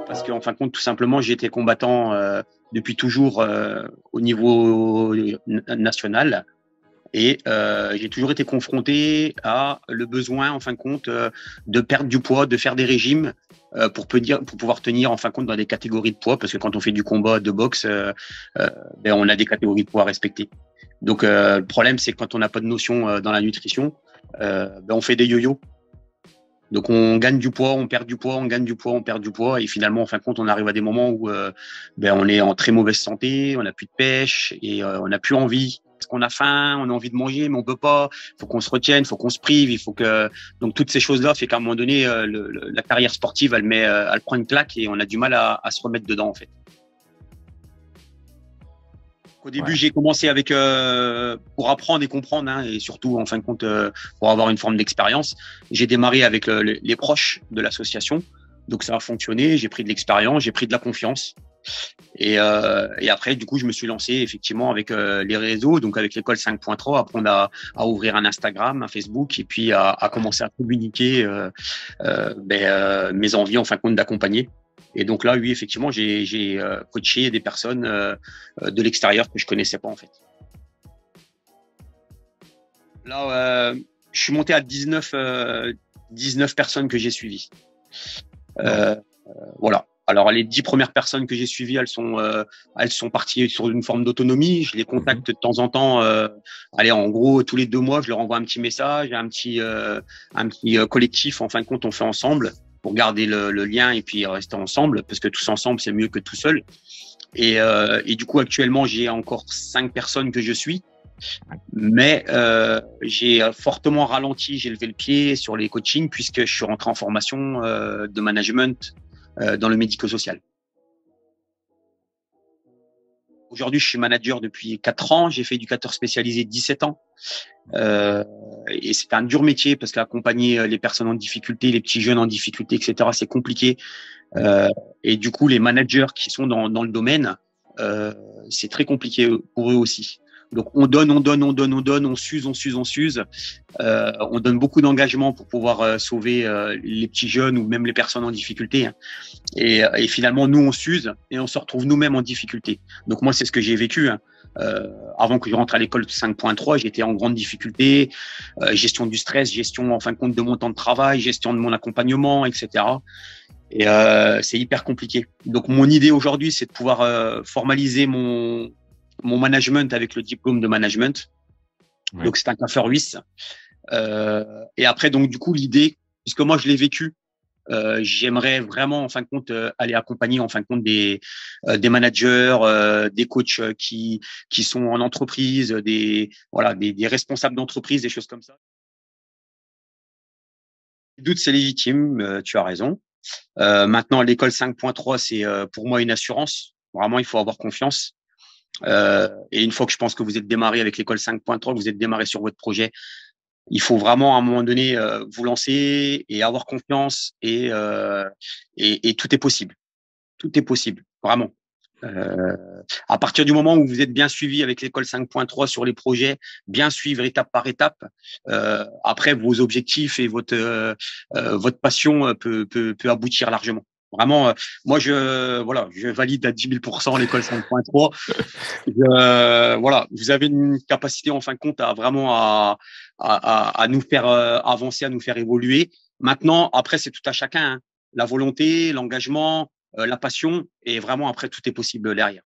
Parce qu'en fin de compte, tout simplement, j'ai été combattant depuis toujours au niveau national. Et j'ai toujours été confronté à le besoin, en fin de compte, de perdre du poids, de faire des régimes pour pouvoir tenir, en fin de compte, dans des catégories de poids. Parce que quand on fait du combat de boxe, ben, on a des catégories de poids à respecter. Donc, le problème, c'est que quand on n'a pas de notion dans la nutrition, ben, on fait des yo-yo. Donc, on gagne du poids, on perd du poids, on gagne du poids, on perd du poids. Et finalement, en fin de compte, on arrive à des moments où ben, on est en très mauvaise santé, on n'a plus de pêche et on n'a plus envie. Parce qu'on a faim, on a envie de manger, mais on peut pas. Il faut qu'on se retienne, il faut qu'on se prive, il faut que. Donc, toutes ces choses-là fait qu'à un moment donné, la carrière sportive, elle prend une claque et on a du mal à se remettre dedans, en fait. Au début, Ouais. j'ai commencé avec pour apprendre et comprendre, hein, et surtout en fin de compte pour avoir une forme d'expérience. J'ai démarré avec les proches de l'association, donc ça a fonctionné. J'ai pris de l'expérience, j'ai pris de la confiance, et après, du coup, je me suis lancé effectivement avec les réseaux, donc avec l'école 5.3, apprendre à ouvrir un Instagram, un Facebook, et puis à commencer à communiquer mes envies en fin de compte d'accompagner. Et donc là, oui, effectivement, j'ai coaché des personnes de l'extérieur que je connaissais pas en fait. Là, je suis monté à 19 personnes que j'ai suivies. Wow. Voilà. Alors les 10 premières personnes que j'ai suivies, elles sont parties sur une forme d'autonomie. Je les Mhm. contacte de temps en temps. Allez, en gros, tous les 2 mois, je leur envoie un petit message, un petit collectif. En fin de compte, on fait ensemble pour garder le lien et puis rester ensemble, parce que tous ensemble, c'est mieux que tout seul. Et du coup, actuellement, j'ai encore 5 personnes que je suis. Mais j'ai fortement ralenti, j'ai levé le pied sur les coachings puisque je suis rentré en formation de management dans le médico-social. Aujourd'hui, je suis manager depuis 4 ans. J'ai fait éducateur spécialisé 17 ans. Et c'est un dur métier parce qu'accompagner les personnes en difficulté, les petits jeunes en difficulté, etc., c'est compliqué. Euh, et du coup, les managers qui sont dans le domaine, euh, c'est très compliqué pour eux aussi. Donc, on donne, on donne, on donne, on donne, on s'use, on s'use, on s'use. On donne beaucoup d'engagement pour pouvoir sauver les petits jeunes ou même les personnes en difficulté, hein. Et finalement, nous, on s'use et on se retrouve nous-mêmes en difficulté. Donc moi, c'est ce que j'ai vécu, hein. Avant que je rentre à l'école 5.3, j'étais en grande difficulté, gestion du stress, gestion en fin de compte de mon temps de travail, gestion de mon accompagnement, etc. Et c'est hyper compliqué. Donc mon idée aujourd'hui, c'est de pouvoir formaliser mon management avec le diplôme de management. Ouais. Donc c'est un CAFER 8. Et après, donc du coup, l'idée, puisque moi je l'ai vécu, j'aimerais vraiment, en fin de compte, aller accompagner, en fin de compte, des managers, des coachs qui sont en entreprise, des responsables d'entreprise, des choses comme ça. Le doute, c'est légitime, tu as raison. Maintenant, l'école 5.3, c'est pour moi une assurance. Vraiment, il faut avoir confiance. Et une fois que je pense que vous êtes démarré avec l'école 5.3, que vous êtes démarré sur votre projet, il faut vraiment à un moment donné vous lancer et avoir confiance et tout est possible. Tout est possible, vraiment. Euh, à partir du moment où vous êtes bien suivi avec l'école 5.3 sur les projets, bien suivre étape par étape, après vos objectifs et votre passion peut aboutir largement. Vraiment, moi je valide à 10 000% l'école 5.3. Voilà, vous avez une capacité en fin de compte à vraiment à nous faire avancer, à nous faire évoluer. Maintenant, après, c'est tout à chacun, hein. La volonté, l'engagement, la passion, et vraiment après, tout est possible derrière.